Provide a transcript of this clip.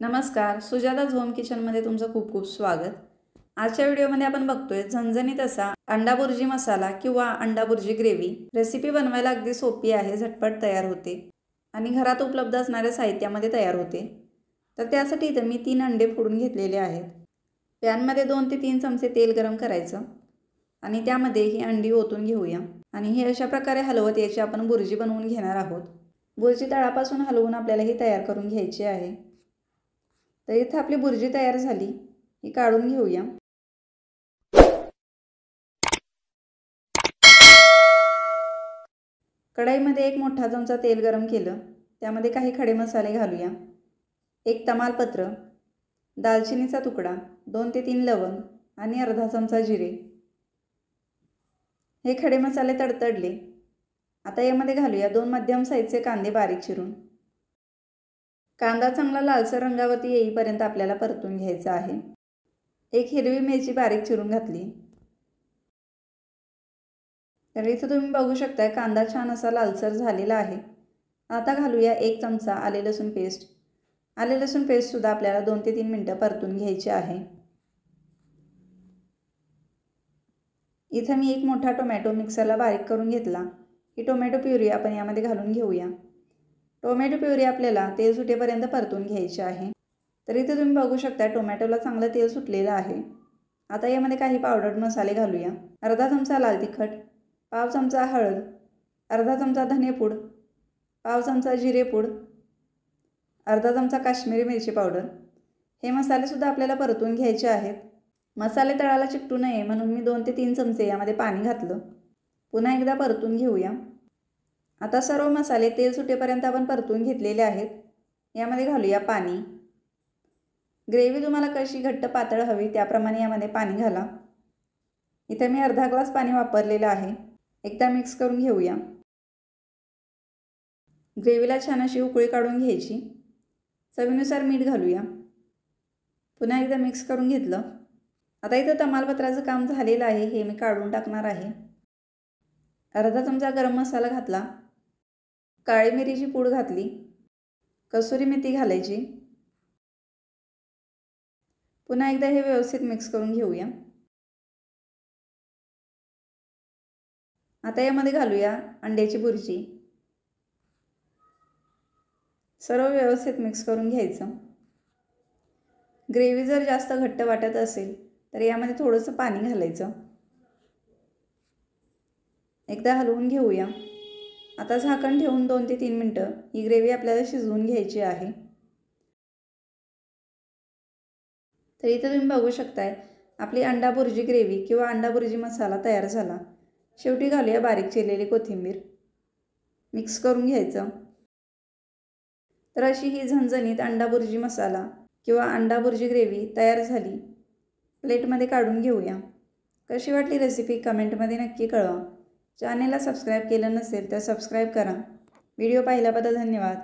नमस्कार, सुजाताज होम किचनमध्ये तुमचं खूप खूप स्वागत। आजच्या व्हिडिओमध्ये आपण बघतोय झणझणीत असा अंडा बुर्जी मसाला किंवा अंडा बुर्जी ग्रेव्ही। रेसिपी बनवायला अगदी सोपी आहे, झटपट तयार होते आणि घरात उपलब्ध असणाऱ्या साहित्यामध्ये तयार होते। तर त्यासाठी इथे मी 3 अंडे फोडून घेतलेले आहेत। पॅनमध्ये 2 ते 3 चमचे तेल गरम करायचं आणि त्यामध्ये ही अंडी ओतून घेऊया आणि हे अशा प्रकारे हलवत याची आपण बुर्जी बनवून घेणार आहोत। बुर्जी तळापासून हलवून आपल्याला ही तयार करून घ्यायची आहे। तर इथे आपली बुर्जी तयार झाली, ही काढून घेऊया। कढईमध्ये 1 मोठा चमचा तेल गरम केलं, त्यामध्ये काही खडे मसाले घालूया। 1 तमालपत्र, दालचिनीचा तुकडा, 2 ते 3 लवंग आणि अर्धा चमचा जिरे। हे खडे मसाले तडतडले। आता यामध्ये घालूया 2 मध्यम साईजचे कांदे बारीक चिरून। कांदा चांगला लालसर रंगावरती येईपर्यंत आपल्याला परतून घ्यायचा आहे। 1 हिरवी मिरची बारीक चिरून घातली। तर इथे तुम्ही बघू शकता कांदा छान असा लालसर झालेला आहे। आता घालूया 1 चमचा आले लसूण पेस्ट। आले लसूण पेस्ट सुद्धा आपल्याला 2 ते 3 मिनिटं परतून घ्यायची आहे। इथे मी 1 मोठा टोमॅटो मिक्सरला बारीक करून घेतला। ही टोमॅटो प्युरी आपण यामध्ये घालून घेऊया। टोमॅटो प्युरी आपल्याला तेल सुटेपर्यंत परतून घ्यायची आहे। तर इथे तुम्ही बघू शकता टोमॅटोला चांगलं तेल सुटलेलं आहे। आता यामध्ये काही पावडर मसाले घालूया। अर्धा चमचा लाल तिखट, पाव चमचा हळद, अर्धा चमचा धनेपूड, पाव चमचा जिरेपूड, अर्धा चमचा काश्मीरी मिरची पावडर। हे मसाले सुद्धा आपल्याला परतून घ्यायचे आहेत। मसाले तळाला चिकटू नये म्हणून मी 2 ते 3 चमचे यामध्ये पाणी घातलं। पुन्हा एकदा परतून घेऊया। आता सर्व मसाले तेल सुटेपर्यंत आपण परतून घेतलेले आहेत। यामध्ये घालूया पाणी। ग्रेव्ही तुम्हाला कशी घट्ट पातळ हवी त्याप्रमाणे यामध्ये पाणी घाला। इथे मी अर्धा ग्लास पाणी वापरलेलं आहे। एकदा मिक्स करून घेऊया। ग्रेव्हीला छान अशी उकळी काढून घ्यायची। चवीनुसार मीठ घालूया। पुन्हा एकदा मिक्स करून घेतलं। आता इथं तमालपत्राचं काम झालेलं आहे, हे मी काढून टाकणार आहे। अर्धा चमचा गरम मसाला घातला, काळी मिरीची पूड घातली, कसुरी मेथी घालायची। पुन्हा एकदा हे व्यवस्थित मिक्स करून घेऊया। आता यामध्ये घालूया अंड्याची बुर्जी। सर्व व्यवस्थित मिक्स करून घ्यायचं। ग्रेव्ही जर जास्त घट्ट वाटत असेल तर यामध्ये थोडंसं पाणी घालायचं। एकदा हलवून घेऊया। आता झाकण ठेवून 2 ते 3 मिनिटं ही ग्रेव्ही आपल्याला शिजवून घ्यायची आहे। तर इथे तुम्ही बघू शकताय आपली अंडा बुर्जी ग्रेव्ही किंवा अंडा बुर्जी मसाला तयार झाला। शेवटी घालूया बारीक चिरलेली कोथिंबीर। मिक्स करून घ्यायचं। तर अशी ही झणझणीत अंडा बुर्जी मसाला किंवा अंडा बुर्जी ग्रेव्ही तयार झाली। प्लेटमध्ये काढून घेऊया। कशी वाटली रेसिपी कमेंटमध्ये नक्की कळवा। चॅनेलला सबस्क्राईब केलं नसेल तर सबस्क्राईब करा। व्हिडिओ पाहिल्याबद्दल धन्यवाद।